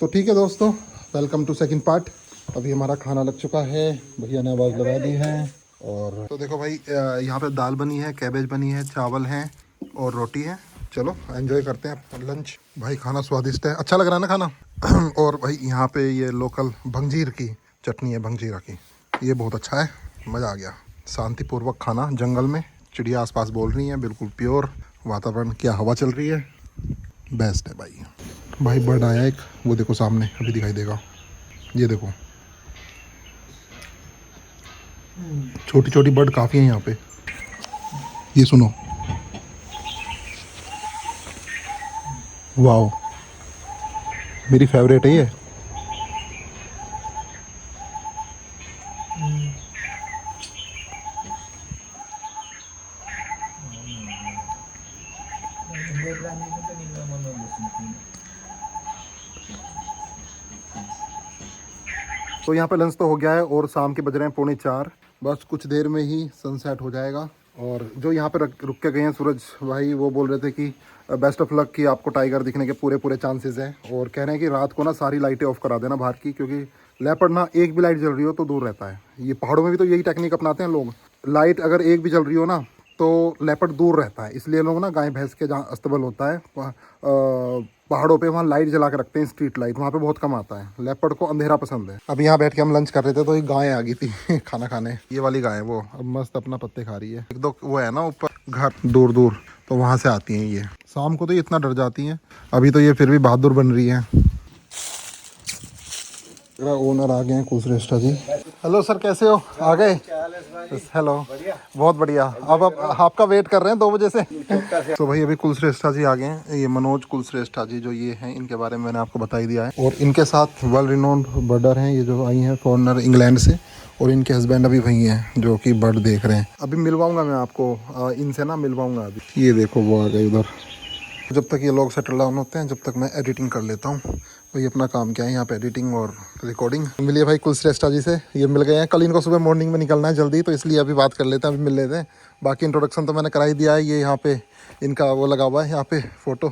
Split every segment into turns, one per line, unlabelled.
तो ठीक है दोस्तों, वेलकम टू सेकंड पार्ट। अभी हमारा खाना लग चुका है, भैया ने आवाज़ लगा दी है। और तो देखो भाई, यहाँ पे दाल बनी है, कैबेज बनी है, चावल हैं और रोटी है। चलो एंजॉय करते हैं अपना लंच। भाई खाना स्वादिष्ट है, अच्छा लग रहा है ना खाना। और भाई यहाँ पे ये लोकल भंगजीर की चटनी है, भंगजीरा की, ये बहुत अच्छा है, मज़ा आ गया। शांतिपूर्वक खाना, जंगल में चिड़िया आसपास बोल रही हैं, बिल्कुल प्योर वातावरण, क्या हवा चल रही है, बेस्ट है भाई। भाई बर्ड आया एक, वो देखो सामने अभी दिखाई देगा, ये देखो। छोटी छोटी बर्ड काफ़ी हैं यहाँ पे। ये सुनो, वाओ, मेरी फेवरेट है ये। तो यहाँ पे लंच तो हो गया है और शाम के बज रहे हैं 3:45। बस कुछ देर में ही सनसेट हो जाएगा। और जो यहाँ पे रुक के गए हैं सूरज भाई, वो बोल रहे थे कि बेस्ट ऑफ लक, कि आपको टाइगर दिखने के पूरे पूरे चांसेस हैं। और कह रहे हैं कि रात को ना सारी लाइटें ऑफ करा देना बाहर की, क्योंकि लेपर्ड ना एक भी लाइट जल रही हो तो दूर रहता है। ये पहाड़ों में भी तो यही टेक्निक अपनाते हैं लोग, लाइट अगर एक भी जल रही हो ना तो लेपर्ड दूर रहता है। इसलिए लोग ना गाय भैंस के जहाँ अस्तबल होता है पहाड़ों पे, वहाँ लाइट जला के रखते हैं, स्ट्रीट लाइट, वहाँ पे बहुत कम आता है। लेपर्ड को अंधेरा पसंद है। अभी यहाँ बैठ के हम लंच कर रहे थे तो एक गाय आ गई थी खाना खाने। ये वाली गाय है वो, अब मस्त अपना पत्ते खा रही है। एक दो वो है ना ऊपर घर दूर दूर, तो वहाँ से आती हैं ये। शाम को तो ये इतना डर जाती हैं, अभी तो ये फिर भी बहादुर बन रही है। ओनर आ गए हैं कुलश्रेष्ठा जी। हेलो सर, कैसे हो? आ गए? हेलो, बहुत बढ़िया। अब आपका वेट कर रहे हैं 2 बजे से। तो भाई अभी कुलश्रेष्ठा जी आ गए हैं, ये मनोज कुलश्रेष्ठा जी जो ये हैं, इनके बारे में मैंने आपको बता ही दिया है। और इनके साथ वेल रिनोन्ड बर्डर हैं, ये जो आई हैं फॉरनर इंग्लैंड से, और इनके हस्बैंड अभी वही हैं जो कि बर्ड देख रहे हैं। अभी मिलवाऊंगा मैं आपको इनसे ना, मिलवाऊंगा अभी। ये देखो वो आ गए उधर। जब तक ये लोग सेटल डाउन होते हैं, जब तक मैं एडिटिंग कर लेता हूँ। भाई अपना काम क्या है यहाँ पे, एडिटिंग और रिकॉर्डिंग। मिलिए भाई कुलश्रेष्ठा जी से, ये मिल गए हैं। कल इनको सुबह मॉर्निंग में निकलना है जल्दी, तो इसलिए अभी बात कर लेते हैं, अभी मिल लेते हैं। बाकी इंट्रोडक्शन तो मैंने करा ही दिया है। ये यहाँ पे इनका वो लगा हुआ है यहाँ पे फ़ोटो।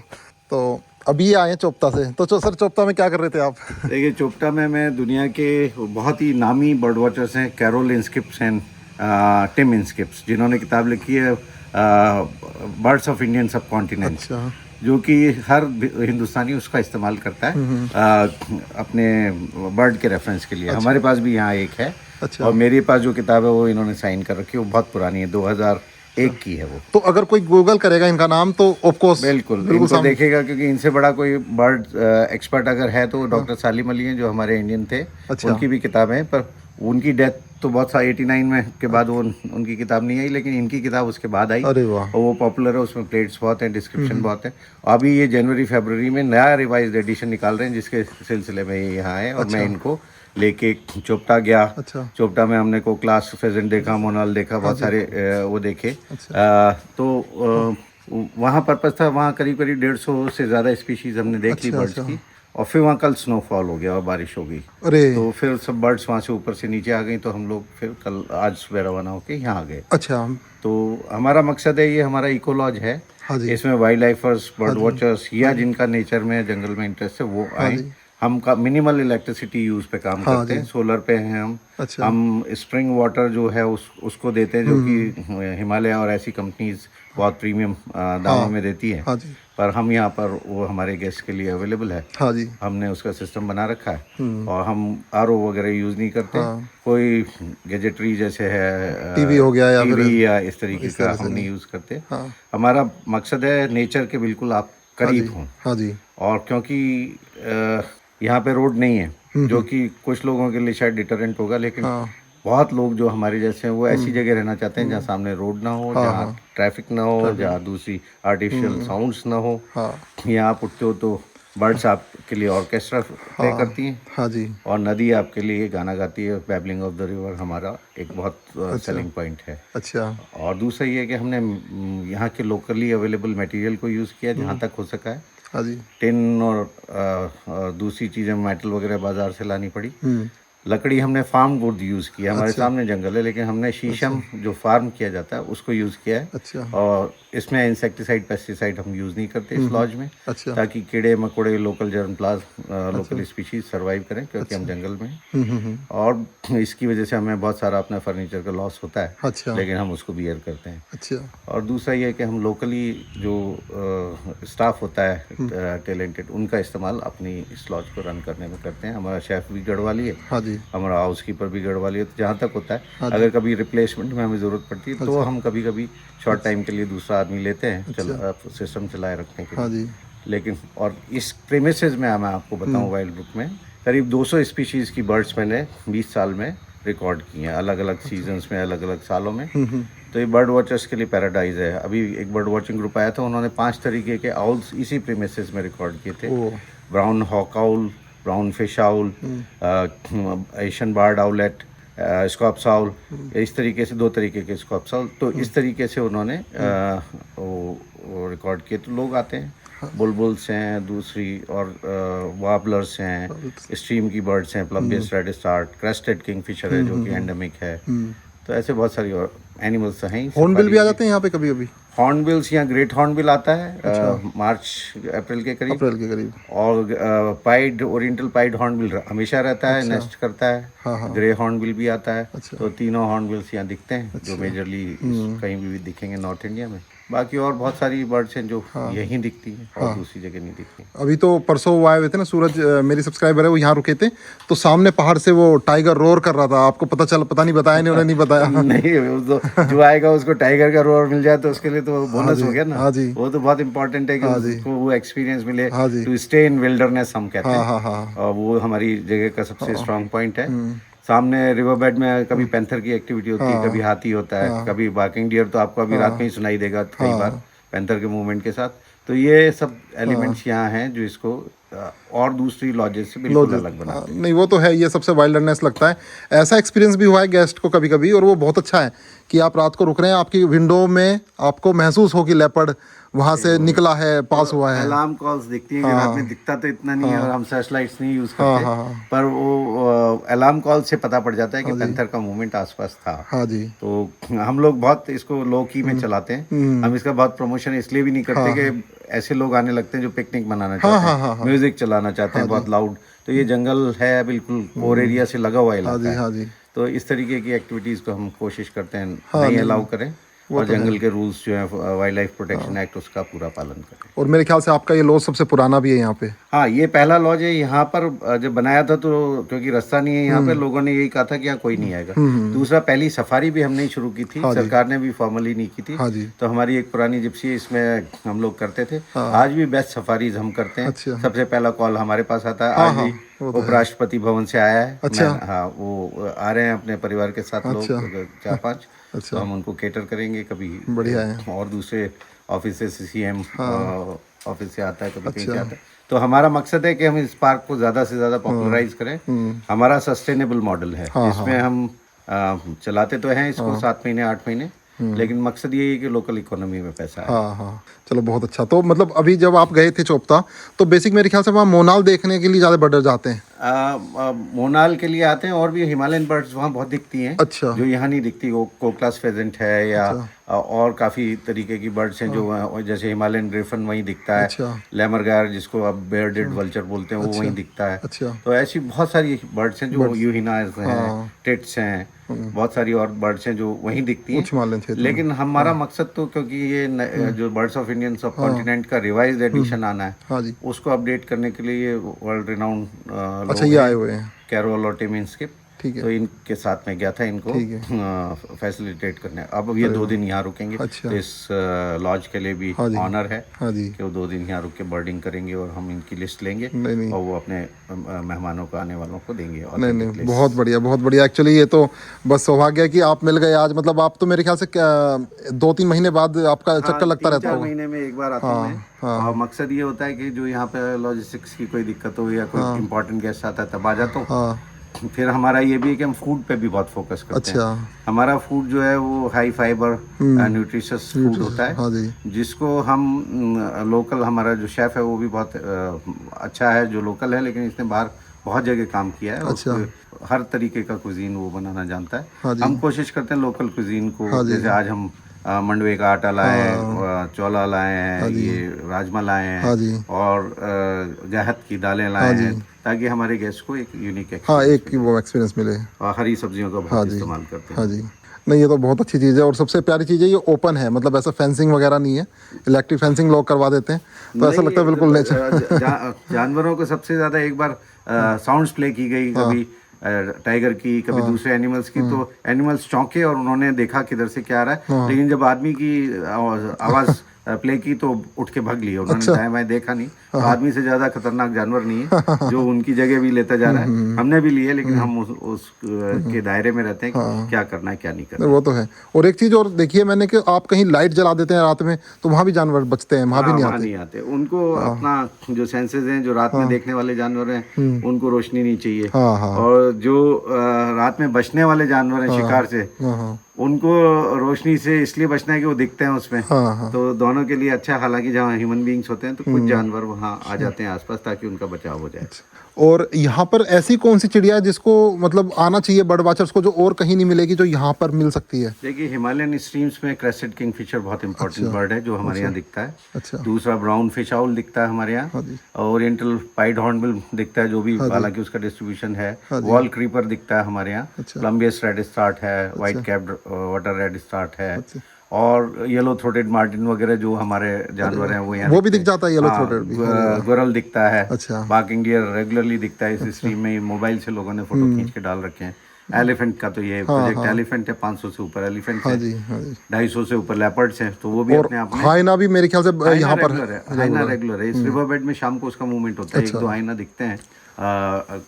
तो अभी ये आए हैं चोपता से। तो सर चोपता में क्या कर रहे थे आप?
देखिए, चोपता में मैं दुनिया के बहुत ही नामी बर्ड वॉचर्स हैं, कैरोल इंस्किप्स एंड टिम इंस्किप्स, जिन्होंने किताब लिखी है बर्ड्स ऑफ इंडियन सब कॉन्टिनेंट,
अच्छा,
जो कि हर हिंदुस्तानी उसका इस्तेमाल करता है अपने बर्ड के रेफरेंस के लिए। हमारे पास भी यहाँ एक है।
अच्छा।
और मेरे पास जो किताब है वो इन्होंने साइन कर रखी है, वो बहुत पुरानी है, 2001 की है वो।
तो अगर कोई गूगल करेगा इनका नाम तो ऑफकोर्स
बिल्कुल इनको देखेगा, क्योंकि इनसे बड़ा कोई बर्ड एक्सपर्ट अगर है तो डॉक्टर सालिम अली हैं, जो हमारे इंडियन थे।
अच्छा।
उनकी भी किताबें हैं, पर उनकी डेथ तो बहुत सा 89 में के बाद वो उनकी किताब नहीं आई, लेकिन इनकी किताब उसके बाद आई।
अरे वाह।
और वो पॉपुलर है, उसमें प्लेट्स बहुत हैं, डिस्क्रिप्शन बहुत है। अभी ये जनवरी फरवरी में नया रिवाइज्ड एडिशन निकाल रहे हैं, जिसके सिलसिले में ये यहाँ है। और मैं इनको लेके चोपता गया।
अच्छा।
चोपता में हमने को क्लास फेजेंट देखा, मोनाल देखा, बहुत सारे वो देखे। तो वहाँ पर्पज़ था, वहाँ करीब करीब 150 से ज़्यादा स्पीशीज़ हमने देख ली बर्ड्स की। और फिर वहाँ कल स्नोफॉल हो गया और बारिश हो गई।
अरे,
तो फिर सब बर्ड्स वहाँ से ऊपर से नीचे आ गई, तो हम लोग फिर कल आज सुबह रवाना होके यहाँ आ गए।
अच्छा।
तो हमारा मकसद है, ये हमारा इको लॉज है।
हाँ जी।
इसमें वाइल्ड लाइफर्स, बर्ड वॉचर्स, या जिनका नेचर में जंगल में इंटरेस्ट है वो आए। हम का मिनिमल इलेक्ट्रिसिटी यूज़ पे काम करते हैं, सोलर पे हैं हम।
अच्छा।
हम स्प्रिंग वाटर जो है उसको देते हैं, जो कि हिमालय और ऐसी कंपनीज बहुत प्रीमियम दामों में देती हैं।
हाँ जी।
पर हम यहाँ पर वो हमारे गेस्ट के लिए अवेलेबल है।
हाँ जी।
हमने उसका सिस्टम बना रखा है। और हम आरओ वगैरह यूज़ नहीं करते। कोई गैजेटरी जैसे है
टीवी हो गया या
टीवी या इस तरीके का हम नहीं यूज़ करते। हमारा मकसद है नेचर के बिल्कुल आप करीब हों।
हाँ जी।
और क्योंकि यहाँ पे रोड नहीं है, जो कि कुछ लोगों के लिए शायद डिटरेंट होगा, लेकिन बहुत लोग जो हमारे जैसे हैं वो ऐसी जगह रहना चाहते हैं जहाँ सामने रोड ना हो, जहाँ ट्रैफिक ना हो, जहाँ दूसरी आर्टिफिशियल साउंड्स ना हो। यहाँ आप उठते हो तो बर्ड्स आपके लिए ऑर्केस्ट्रा प्ले करती हैं।
हाँ जी।
और नदी आपके लिए गाना गाती है। बैबलिंग ऑफ द रिवर हमारा एक बहुत सेलिंग पॉइंट है।
अच्छा।
और दूसरा ये है कि हमने यहाँ के लोकली अवेलेबल मटेरियल को यूज़ किया जहाँ तक हो सका है।
हाँ जी।
टिन और दूसरी चीज़ें मेटल वगैरह बाज़ार से लानी पड़ी, लकड़ी हमने फार्म वुड यूज़ किया, हमारे सामने जंगल है, लेकिन हमने शीशम जो फार्म किया जाता है उसको यूज़ किया है।
अच्छा।
और इसमें इंसेक्टिसाइड पेस्टिसाइड हम यूज़ नहीं करते इस लॉज में,
अच्छा।
ताकि कीड़े मकोड़े लोकल जर्मप्लाज लोकल स्पीशीज सर्वाइव करें, क्योंकि हम जंगल में हैं। और इसकी वजह से हमें बहुत सारा अपना फर्नीचर का लॉस होता है,
अच्छा।
लेकिन हम उसको बियर करते हैं।
अच्छा।
और दूसरा ये है कि हम लोकली जो स्टाफ होता है टैलेंटेड, उनका इस्तेमाल अपनी इस लॉज को रन करने में करते हैं। हमारा शेफ़ भी गढ़वाली है,
हाँ जी।
हमारा हाउस कीपर भी गढ़वाली है। तो जहाँ तक होता है, अगर कभी रिप्लेसमेंट में हमें ज़रूरत पड़ती है तो हम कभी कभी शॉर्ट टाइम के लिए दूसरा आदमी लेते हैं सिस्टम चलाए रखने के लिए।
हाँ जी।
लेकिन और इस प्रेमिसेस में मैं आपको बताऊं, वाइल्ड बुक में करीब 200 स्पीशीज़ की बर्ड्स मैंने 20 साल में रिकॉर्ड किए हैं, अलग अलग सीजन्स में, अलग अलग सालों में। तो ये बर्ड वॉचर्स के लिए पैराडाइज है। अभी एक बर्ड वॉचिंग ग्रुप आया था, उन्होंने 5 तरीके के आउल्स इसी प्रीमिसेस में रिकॉर्ड किए थे। Brown hawk owl, brown fish owl, Asian barred owlet, scops owl, इस तरीके से 2 तरीके के स्कॉप्स आउल। तो इस तरीके से उन्होंने वो रिकॉर्ड किए। तो लोग आते हैं, बुलबुल्स हैं दूसरी, और वार्बलर्स हैं, स्ट्रीम की बर्ड्स हैं, प्लम्बियस रेड स्टार्ट, क्रेस्टेड किंगफिशर है जो कि एंडेमिक है। तो ऐसे बहुत सारी और एनिमल्स हैं।
हॉर्नबिल भी आ जाते हैं यहाँ पे कभी कभी?
हॉर्नबिल्स, यहाँ ग्रेट हॉर्नबिल आता है मार्च अप्रैल के करीब। और पाइड, ओरिएंटल पाइड हॉर्नबिल हमेशा रहता है, नेस्ट करता है। ग्रे हॉर्नबिल भी आता है। तो तीनों हॉर्नबिल्स यहाँ दिखते हैं, जो मेजरली कहीं भी दिखेंगे नॉर्थ इंडिया में। बाकी और बहुत सारी बर्ड्स हैं जो यहीं दिखती हैं और दूसरी जगह नहीं दिखती।
अभी तो परसों वो आए हुए थे ना, सूरज मेरी सब्सक्राइबर है, वो यहाँ रुके थे, तो सामने पहाड़ से वो टाइगर रोर कर रहा था। आपको पता नहीं बताया नहीं, उन्हें नहीं बताया?
नहीं, वो तो जो आएगा उसको टाइगर का रोर मिल जाए तो उसके लिए तो बोनस हो गया ना।
हाँ जी।
वो तो बहुत इंपॉर्टेंट है कि उसको वो एक्सपीरियंस मिले।
हाँ जी।
टू स्टे इन विल्डरनेस हम कहते हैं।
हाँ हाँ।
और वो हमारी जगह का सबसे स्ट्रांग पॉइंट है। सामने रिवर बेड में कभी पैंथर की एक्टिविटी होती है, कभी हाथी होता है, कभी बार्किंग डियर, तो आपको अभी रात में ही सुनाई देगा कई बार पैंथर के मूवमेंट के साथ। तो ये सब एलिमेंट्स यहाँ हैं जो इसको और दूसरी लॉजेस से बिल्कुल अलग बनाते हैं।
नहीं, वो तो है, ये सबसे वाइल्डनेस लगता है। ऐसा एक्सपीरियंस भी हुआ है गेस्ट को कभी कभी, और वो बहुत अच्छा है कि आप रात को रुक रहे हैं, आपकी विंडो में आपको महसूस हो कि लेपर्ड वहाँ से निकला है, पास हुआ है।
अलार्म कॉल्स दिखती हैं कि रात में दिखता तो इतना नहीं है, और हम सर्च लाइट्स नहीं यूज करते, पर वो अलार्म कॉल से पता पड़ जाता है कि पैंथर का मूवमेंट आसपास था।
हाँ जी।
तो हम लोग बहुत इसको लो की में चलाते हैं। हम इसका बहुत प्रमोशन इसलिए भी नहीं करते कि ऐसे लोग आने लगते हैं जो पिकनिक मनाना चाहते हैं, म्यूजिक चलाना चाहते हैं बहुत लाउड। तो ये जंगल है, बिल्कुल कोर एरिया से लगा हुआ इलाका है। तो इस तरीके की एक्टिविटीज को हम कोशिश करते हैं नहीं अलाउ करें, और जंगल के रूल्स जो है वाइल्ड लाइफ प्रोटेक्शन एक्ट, उसका पूरा पालन करें।
और मेरे ख्याल से आपका ये लॉज सबसे पुराना भी है यहाँ पे?
हाँ, ये पहला लॉज है। यहाँ पर जब बनाया था तो क्योंकि रास्ता नहीं है यहाँ पे, लोगों ने यही कहा था कि यहाँ कोई नहीं आएगा। दूसरा, पहली सफारी भी हमने शुरू की थी, सरकार ने भी फॉर्मली नहीं की थी। तो हमारी एक पुरानी जिप्सी, इसमें हम लोग करते थे। आज भी बेस्ट सफारीज हम करते हैं। सबसे पहला कॉल हमारे पास आता है। आज भी उपराष्ट्रपति भवन से आया है। हाँ, वो आ रहे हैं अपने परिवार के साथ, लोग 4-5। तो हम उनको केटर करेंगे। कभी
बढ़िया है।
और दूसरे ऑफिस से सीएम ऑफिस से आता है, कभी कहीं से आता है। तो हमारा मकसद है कि हम इस पार्क को ज़्यादा से ज़्यादा पॉपुलराइज करें। हमारा सस्टेनेबल मॉडल है, जिसमें हम चलाते तो हैं इसको 7 महीने 8 महीने, लेकिन मकसद ये है कि लोकल इकोनॉमी में पैसा है।
हाँ, चलो बहुत अच्छा। तो मतलब अभी जब आप गए थे चोपता, तो बेसिक मेरे ख्याल से वहाँ मोनाल देखने के लिए ज़्यादा बर्डर जाते हैं।
मोनाल के लिए आते हैं, और भी हिमालयन बर्ड्स वहाँ बहुत दिखती हैं। अच्छा। जो यहाँ नहीं दिखती, वो कोकलास फेजेंट है, या और काफ़ी तरीके की बर्ड्स हैं जो, जैसे हिमालयन ग्रिफन वहीं दिखता है। लेमरगार, जिसको अब बेयर्डेड वल्चर बोलते हैं, वो वहीं दिखता है। तो ऐसी बहुत सारी बर्ड्स हैं जो यूहिनास हैं, टिट्स हैं, बहुत सारी और बर्ड्स हैं जो वहीं दिखती हैं। लेकिन हमारा मकसद तो, क्योंकि ये जो बर्ड्स ऑफ इंडियन सब कॉन्टिनेंट का रिवाइज्ड एडिशन आना है, उसको अपडेट करने के लिए ये वर्ल्ड रिनाउंड
ये आए हुए हैं,
कैरोल और टिम इंस्किप। तो इनके साथ में गया था इनको फैसिलिटेट करने। अब ये 2 दिन यहाँ रुकेंगे। तो इस लॉज के लिए भी ऑनर है कि वो 2 दिन यहाँ रुक के बर्डिंग करेंगे, और हम इनकी लिस्ट लेंगे और वो अपने मेहमानों को, आने वालों को देंगे। और
नहीं, बहुत बढ़िया, बहुत बढ़िया। एक्चुअली ये तो बस सौभाग्य है कि आप मिल गए आज। मतलब आप तो मेरे ख्याल से 2-3 महीने बाद आपका चक्कर लगता रहता है।
3-4 महीने में एक बार आता हूँ मैं। और मकसद ये होता है कि जो यहाँ पे लॉजिस्टिक्स की कोई दिक्कत हो या कोई इंपॉर्टेंट गेस्ट आता है, तब आ जाता हूँ। फिर हमारा ये भी है कि हम फूड पे भी बहुत फोकस करते हैं। हमारा फूड जो है वो हाई फाइबर न्यूट्रिशियस फूड होता है, जिसको हम लोकल, हमारा जो शेफ है वो भी बहुत अच्छा है, जो लोकल है, लेकिन इसने बाहर बहुत जगह काम किया है। हर तरीके का कुजीन वो बनाना जानता
हाँ
है।
जी।
हम कोशिश करते हैं लोकल कुजीन को,
हाँ जी।
जैसे आज हम मंडवे का आटा लाए हैं, चौला लाए हैं, ये राजमा लाए
हाँ
हैं
जी।
और गहत की दालें लाए हैं, ताकि हमारे गेस्ट को एक यूनिक
हाँ,
एक्सपीरियंस
एक वो एक्सपीरियंस मिले।
और हरी सब्जियों का
हाँ
बहुत
जी।
इस्तेमाल करते हैं।
हाँ जी। नहीं, ये तो बहुत अच्छी चीज़ है और सबसे प्यारी चीज़ है ये ओपन है, मतलब ऐसा फेंसिंग वगैरह नहीं है। इलेक्ट्रिक फेंसिंग लोग करवा देते हैं तो ऐसा
नहीं,
लगता है बिल्कुल नेचर।
जानवरों को सबसे ज्यादा एक बार साउंड्स प्ले की गई, कभी टाइगर की, कभी दूसरे एनिमल्स की, तो एनिमल्स चौंके और उन्होंने देखा किधर से क्या आ रहा है, लेकिन जब आदमी की आवाज प्ले की तो उठ के भाग लिए उन्होंने।
अच्छा।
दाएं बाएं देखा नहीं। तो आदमी से ज्यादा खतरनाक जानवर नहीं है जो उनकी जगह भी लेता जा रहा है। हमने भी लिए, लेकिन हम उस के दायरे में रहते हैं कि क्या करना है क्या नहीं करना है।
वो तो है। और एक चीज़ और देखिए मैंने कि आप कहीं लाइट जला देते हैं रात में तो वहाँ भी जानवर बचते हैं, वहाँ भी नहीं
वहाँ
आते।
नहीं आते। उनको अपना जो सेंसेस हैं, जो रात में देखने वाले जानवर हैं, उनको रोशनी नहीं चाहिए।
हाँ हाँ
और जो रात में बचने वाले जानवर हैं शिकार से,
हाँ
उनको रोशनी से इसलिए बचना है कि वो दिखते हैं उसमें।
हाँ हाँ।
तो दोनों के लिए अच्छा है। हालांकि जहाँ ह्यूमन बीइंग्स होते हैं तो कुछ जानवर वहाँ आ जाते हैं आसपास, ताकि उनका बचाव हो जाए।
और यहाँ पर ऐसी कौन सी चिड़िया है जिसको मतलब आना चाहिए बर्ड वॉचर्स को, जो और कहीं नहीं मिलेगी, जो यहाँ पर मिल सकती है?
देखिए, हिमालयन स्ट्रीम्स में क्रेस्टेड किंगफिशर बहुत इंपॉर्टेंट बर्ड है, जो हमारे यहाँ दिखता है।
अच्छा।
दूसरा ब्राउन फिश आउल दिखता है हमारे यहाँ। ओरिएंटल पाइड हॉर्नबिल दिखता है, जो भी हालांकि उसका डिस्ट्रीब्यूशन है। वॉल क्रीपर दिखता है हमारे यहाँ। प्लम्बियस रेड स्टार्ट है, white capped water rat start है, और येलो थ्रोटेड मार्टिन वगैरह जो हमारे जानवर हैं वो यहाँ
वो भी दिख जाता है, येलो थ्रोटेड भी।
गुरल दिखता है।
अच्छा।
बार्किंग डियर रेगुलरली दिखता है इस स्ट्रीम में। मोबाइल से लोगों ने फोटो खींच के डाल रखे हैं। एलिफेंट का तो ये प्रोजेक्ट एलिफेंट है, 500 से ऊपर एलिफेंट है, 250 से ऊपर लेपर्ड्स हैं, तो वो भी अपने आप में।
हाइना भी मेरे ख्याल से यहाँ पर
है। हाइना रेगुलर है। इस रिवर बेड में शाम को उसका मूवमेंट होता है। एक दो हाइना दिखते हैं।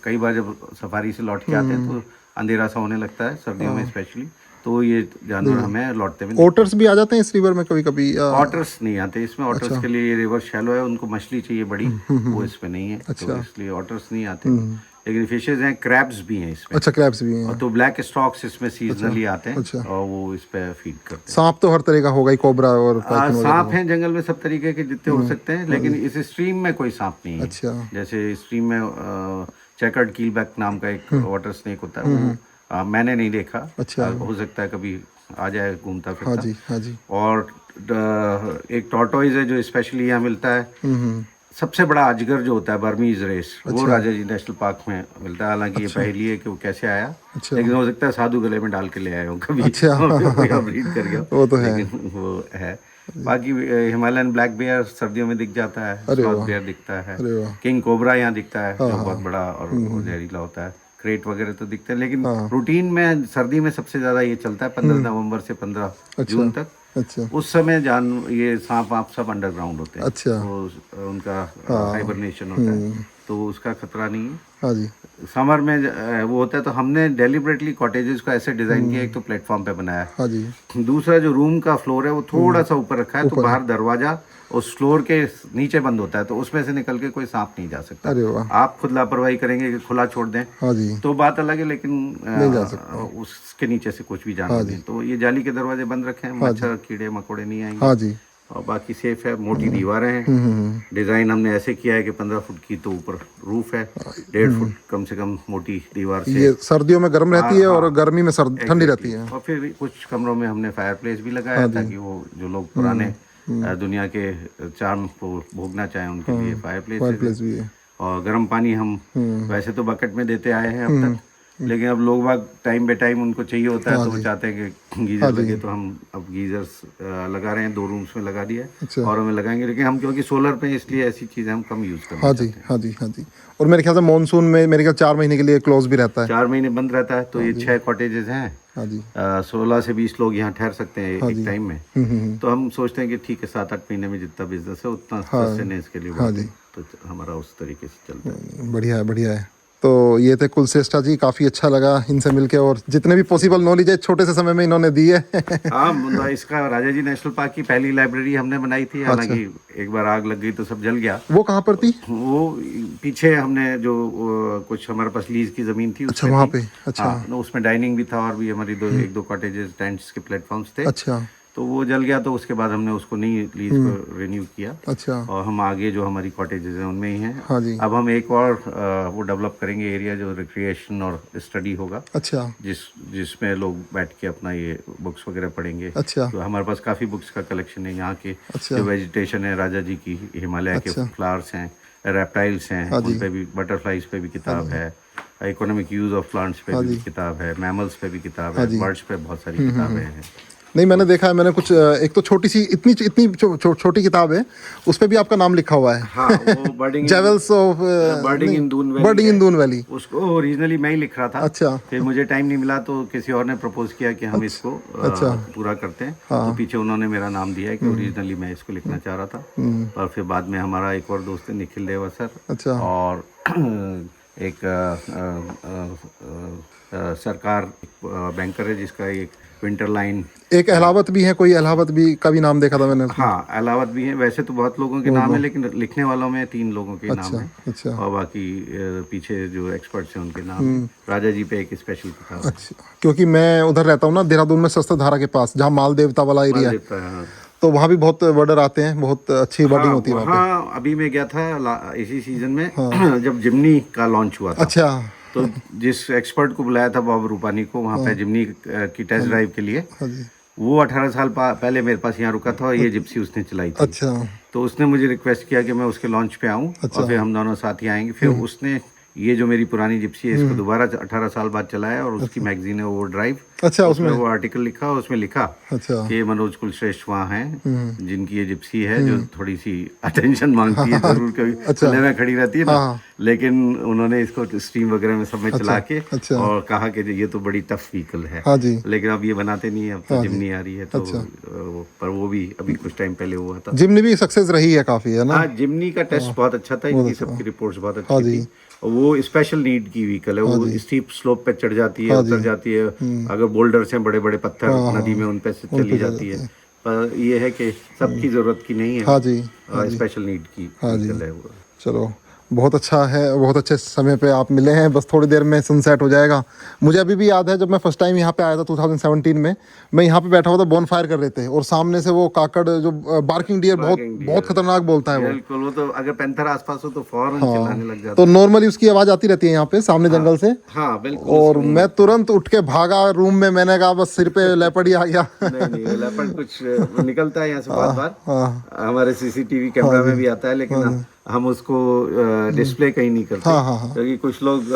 कई बार जब सफारी से लौट के आते हैं तो अंधेरा सा होने लगता है, सर्दियों में स्पेशली, तो ये जानवर हमें लौटते हुए।
ओटर्स भी आ जाते हैं इस रिवर में कभी कभी?
ऑटर्स नहीं आते इसमें। ऑटर्स के लिए ये रिवर शैलो है, उनको मछली चाहिए बड़ी, वो इसमें नहीं है, तो इसलिए ऑटर्स नहीं आते। लेकिन फिशेज हैं, क्रैब्स भी हैं इसमें।
अच्छा, क्रैब्स भी हैं।
तो ब्लैक स्टॉक्स इसमें सीजनली आते हैं और वो इस पे फीड करते हैं।
सांप तो हर तरह का होगा ही, कोबरा और
सांप हैं जंगल में सब तरीके के जितने हो सकते हैं, लेकिन इस स्ट्रीम में कोई सांप नहीं है।
अच्छा।
जैसे स्ट्रीम में चेकर्ड कीलबैक नाम का एक वाटर स्नेक होता है, वो मैंने नहीं देखा।
अच्छा।
हो सकता है कभी आ जाए घूमता फिरता।
हाँ जी, हाँ जी।
और एक टॉर्टोइज है जो स्पेशली यहाँ मिलता है। सबसे बड़ा अजगर जो होता है बर्मीज रेस, वो राजा जी नेशनल पार्क में मिलता है। हालांकि ये पहेली है कि वो कैसे आया, लेकिन हो सकता है साधु गले में डाल के ले आए हो कभी। ब्रीड कर गया,
वो तो है।
लेकिन वो है। बाकी हिमालयन ब्लैक बेयर सर्दियों में दिख जाता है, स्लॉथ बेयर दिखता है, किंग कोबरा यहाँ दिखता है जो बहुत बड़ा और जहरीला होता है। क्रेट वगैरह तो दिखते हैं, लेकिन रूटीन में सर्दी में सबसे ज्यादा ये चलता है 15 नवंबर से 15 जून तक।
अच्छा।
उस समय ये सांप आप सब अंडरग्राउंड होते हैं।
अच्छा।
तो उनका हाइबरनेशन होता है, तो उसका खतरा नहीं है।
हाँ जी।
समर में वो होता है, तो हमने डेलिबरेटली कॉटेजेस को ऐसे डिजाइन किया, एक तो प्लेटफॉर्म पे बनाया।
हाँ जी।
दूसरा जो रूम का फ्लोर है वो थोड़ा सा ऊपर रखा है, तो बाहर दरवाजा उस फ्लोर के नीचे बंद होता है, तो उसमें से निकल के कोई सांप नहीं जा सकता।
अरे वाह।
आप खुद लापरवाही करेंगे कि खुला छोड़ दें,
हाँ जी,
तो बात अलग है, लेकिन
नहीं जा सकता।
उसके नीचे से कुछ भी जाना नहीं। तो ये जाली के दरवाजे बंद रखे हैं, मच्छर कीड़े मकोड़े नहीं आएंगे।
हाँ जी।
और बाकी सेफ है। मोटी दीवारें हैं। डिजाइन हमने ऐसे किया है कि 15 फुट की तो ऊपर रूफ है, 1.5 फुट कम से कम मोटी दीवार से।
ये सर्दियों में गर्म रहती है और गर्मी में ठंडी रहती है।
और फिर कुछ कमरों में हमने फायर प्लेस भी लगाया, ताकि वो जो लोग पुराने दुनिया के चार्म को भोगना चाहें उनके लिए फायर प्लेस
भी है।
और गर्म पानी हम वैसे तो बकेट में देते आए हैं अब तक, लेकिन अब लोग बाग टाइम बे टाइम उनको चाहिए होता है, तो वो चाहते हैं कि गीजर लगे, तो हम अब गीजर्स लगा रहे हैं। 2 रूम्स में लगा दिया है, और में लगाएंगे, लेकिन हम क्योंकि सोलर पे, इसलिए ऐसी चीजें हम कम यूज करते हैं।
हाँ जी, हाँ जी, हाँ जी। और मेरे ख्याल से मानसून में मेरे ख्याल 4 महीने के लिए क्लोज भी रहता है।
4 महीने बंद रहता है। तो ये 6 कॉटेजेस हैं।
हाँ जी।
16 से 20 लोग यहाँ ठहर सकते हैं एक टाइम में। तो हम सोचते हैं कि ठीक है, 7-8 महीने में जितना बिजनेस है उतना सस्टेनेंस के लिए। हाँ जी। तो हमारा उस तरीके से चलता है।
बढ़िया है, बढ़िया है। तो ये थे कुलश्रेष्ठा जी, काफ़ी अच्छा लगा इनसे मिलके, और जितने भी पॉसिबल नॉलेज है छोटे से समय में इन्होंने दी है।
हाँ, इसका राजा जी नेशनल पार्क की पहली लाइब्रेरी हमने बनाई थी। हालांकि एक बार आग लग गई तो सब जल गया।
वो कहाँ पर थी?
वो पीछे हमने जो कुछ हमारे पास लीज की जमीन थी,
वहाँ पे। अच्छा।
उसमें डाइनिंग भी था, और भी हमारी 1-2 कॉटेजेस, टेंट्स के प्लेटफॉर्म्स थे।
अच्छा।
तो वो जल गया, तो उसके बाद हमने उसको नहीं लीज को रिन्यू किया।
अच्छा।
और हम आगे जो हमारी कॉटेजेस हैं उनमें ही हैं।
हाँ जी।
अब हम एक और वो डेवलप करेंगे एरिया जो रिक्रिएशन और स्टडी होगा,
अच्छा।
जिसमें लोग बैठ के अपना ये बुक्स वगैरह पढ़ेंगे।
अच्छा।
तो हमारे पास काफ़ी बुक्स का कलेक्शन है यहाँ के।
अच्छा।
जो वेजिटेशन है, राजा जी की, हिमालय के फ्लावर्स हैं, रेप्टाइल्स हैं, उन पे भी, बटरफ्लाइज पे भी किताब है, इकोनॉमिक यूज ऑफ प्लांट्स पे भी किताब है, मैमल्स पे भी किताब है, बर्ड्स पे बहुत सारी किताबें हैं।
नहीं, मैंने देखा है, मैंने कुछ एक तो छोटी सी इतनी छोटी किताब है, उस पे भी आपका नाम लिखा हुआ है।
हाँ, वो birding
jewels of
birding in Doon valley.
Birding in Doon valley,
उसको ओरिजिनली मैं ही लिख रहा था।
अच्छा।
फिर मुझे टाइम नहीं मिला तो किसी और ने प्रपोज किया कि हम इसको पूरा करते हैं। तो पीछे उन्होंने मेरा नाम दिया है कि ओरिजिनली मैं इसको लिखना चाह रहा था। और फिर बाद में हमारा एक और दोस्त है निखिल देवा सर,
अच्छा,
और एक सरकार बैंकर है जिसका एक विंटर लाइन,
एक अहलावत भी है, कोई अहलावत भी का भी नाम देखा था मैंने।
हाँ, अहलावत भी है। वैसे तो बहुत लोगों के नाम है, लेकिन लिखने वालों में 3 लोगों के नाम है।
अच्छा।
और बाकी पीछे जो एक्सपर्ट्स हैं उनके नाम है। राजा जी पे एक स्पेशल किताब।
अच्छा, क्योंकि मैं उधर रहता हूँ ना, देहरादून में शस्त्र धारा के पास, जहाँ माल देवता वाला एरिया है, तो वहाँ भी बहुत बर्डर आते हैं, बहुत अच्छी बर्डिंग होती है वहाँ पे।
हाँ, अभी मैं गया था इसी सीजन में जब जिम्नी का लॉन्च हुआ था।
अच्छा।
तो जिस एक्सपर्ट को बुलाया था, बॉब रूपानी को, वहाँ पे जिम्नी की टेस्ट ड्राइव के लिए, वो 18 साल पहले मेरे पास यहाँ रुका था और ये जिप्सी उसने चलाई थी।
अच्छा।
तो उसने मुझे रिक्वेस्ट किया कि मैं उसके लॉन्च पे आऊँ। और फिर हम दोनों साथ ही आएंगे। फिर उसने ये जो मेरी पुरानी जिप्सी है, इसको दोबारा 18 साल बाद चलाया, और उसकी मैगजीन है ओवर ड्राइव।
अच्छा,
उसमें वो आर्टिकल लिखा, और उसमें लिखा
अच्छा
कि मनोज कुलश्रेष्ठ वहाँ हैं जिनकी ये जिप्सी है, जो थोड़ी सी अटेंशन मांगती है जरूर, कभी चलने में खड़ी रहती है ना, लेकिन उन्होंने इसको स्ट्रीम वगैरह में सब में चला के और कहा कि ये तो बड़ी टफ व्हीकल है।
हाँ जी।
लेकिन अब ये बनाते नहीं है, अब तो जिम्नी आ रही है। तो पर वो भी अभी कुछ टाइम पहले हुआ था।
जिम्नी भी सक्सेस रही है काफी, है ना?
हाँ, जिम्नी का टेस्ट बहुत अच्छा था, इनकी सबकी रिपोर्ट्स बहुत अच्छी थी। वो स्पेशल नीड की व्हीकल है, वो स्टीप स्लोप पे चढ़ जाती है, उतर जाती है, अगर बोल्डर्स हैं, बड़े बड़े पत्थर नदी में, उन पे से चली जाती है। पर ये है कि सबकी जरूरत की नहीं है।
हाँ जी।
स्पेशल नीड की व्हीकल है वो।
चलो, बहुत अच्छा है, बहुत अच्छे समय पे आप मिले हैं। बस थोड़ी देर में सनसेट हो जाएगा। मुझे अभी भी याद है जब मैं फर्स्ट टाइम यहाँ पे आया था 2017 में, मैं यहाँ पे बैठा हुआ था, बॉन फायर कर रहे थे, और सामने से वो काकड़ जो बार्किंग डियर बहुत खतरनाक बोलता है वो।
बिल्कुल, वो तो अगर पैंथर आसपास हो तो फौरन चिल्लाने लग जाता
तो नॉर्मली उसकी आवाज आती रहती है यहाँ पे सामने जंगल से।
हाँ, बिल्कुल।
और मैं तुरंत उठ के भागा रूम में, मैंने कहा बस सिर पे लेपर्ड ही आ गया।
नहीं, लेपर्ड कुछ निकलता है यहाँ से बहुत बार, हमारे सीसीटीवी कैमरा में भी आता है, लेकिन हम उसको डिस्प्ले कहीं नहीं करते, क्योंकि कुछ लोग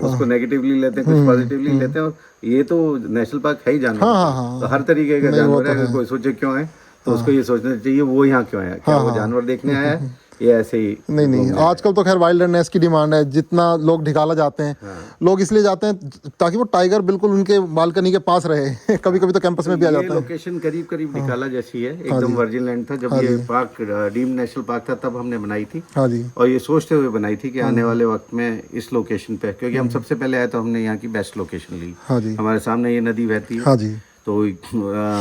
उसको नेगेटिवली लेते हैं, कुछ पॉजिटिवली लेते हैं। और ये तो नेशनल पार्क है ही जानवर, तो हर तरीके का जानवर है। अगर कोई सोचे क्यों है, तो उसको ये सोचना चाहिए वो यहाँ क्यों आया, क्या वो जानवर देखने आया है, ये ऐसे ही। नहीं,
आजकल तो खैर वाइल्डनेस की डिमांड है, जितना लोग ढिकाला जाते हैं, लोग इसलिए जाते हैं ताकि वो टाइगर बिल्कुल उनके बालकनी के पास रहे। कभी कभी तो कैंपस में भी आ जाता है।
लोकेशन करीब करीब ढिकाला जैसी है, एकदम वर्जिन लैंड था। जब ये पार्क डीम्ड नेशनल पार्क था, तब हमने बनाई थी।
हाँ जी।
और ये सोचते हुए बनाई थी कि आने वाले वक्त में इस लोकेशन पे, क्योंकि हम सबसे पहले आए तो हमने यहाँ की बेस्ट लोकेशन ली।
हाँ जी।
हमारे सामने ये नदी बहती है।
हाँ जी।
तो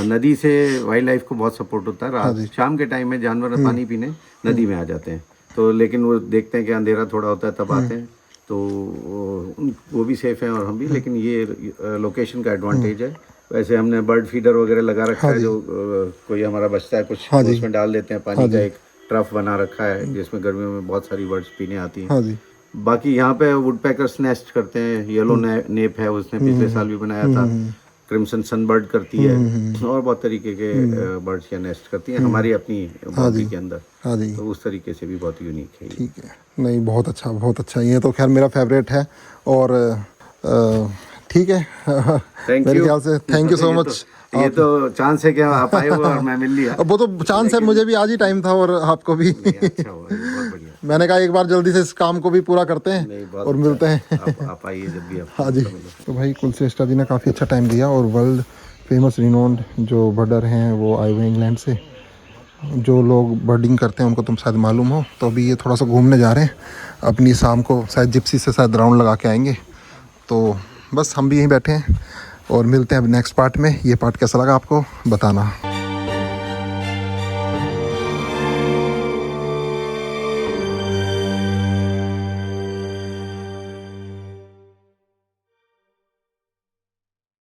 नदी से वाइल्ड लाइफ को बहुत सपोर्ट होता है। रात शाम के टाइम में जानवर पानी पीने नदी में आ जाते हैं, तो लेकिन वो देखते हैं कि अंधेरा थोड़ा होता है तब आते हैं, तो वो भी सेफ हैं और हम भी। लेकिन ये लोकेशन का एडवांटेज है। वैसे हमने बर्ड फीडर वगैरह लगा रखा है, जो कोई हमारा बचता है कुछ उसमें डाल देते हैं। पानी का एक ट्रफ बना रखा है जिसमें गर्मियों में बहुत सारी बर्ड्स पीने आती हैं। बाकी यहाँ पे वुडपेकर्स नेस्ट करते हैं, येलो नेप है, उसने पिछले साल भी बनाया था। क्रिम्सन सनबर्ड करती है, और बहुत तरीके के बर्ड्स या नेस्ट करती हैं हमारी अपनी बाउंड्री के अंदर। तो उस तरीके से भी बहुत यूनिक है।
ठीक है, नहीं, बहुत अच्छा, बहुत अच्छा। ये तो खैर मेरा फेवरेट है। और ठीक है, मेरे ख्याल से थैंक यू सो मच।
ये तो चांस है कि आप आए हो और मैं मिल लिया।
वो तो चांस है, मुझे भी आज ही टाइम था और आपको भी।
अच्छा हुआ, बहुत बढ़िया।
मैंने कहा एक बार जल्दी से इस काम को भी पूरा करते हैं और मिलते हैं।
आप आइए जब भी आप।
हाँ जी। तो भाई कुलश्रेष्ठ जी ने काफ़ी अच्छा टाइम दिया, और वर्ल्ड फेमस रिनोन्ड जो बर्डर हैं वो आए हुए इंग्लैंड से। जो लोग बर्डिंग करते हैं उनको तुम शायद मालूम हो। तो अभी ये थोड़ा सा घूमने जा रहे हैं, अपनी शाम को शायद जिप्सी से शायद राउंड लगा के आएंगे। तो बस हम भी यहीं बैठे हैं और मिलते हैं अब नेक्स्ट पार्ट में। ये पार्ट कैसा लगा आपको बताना।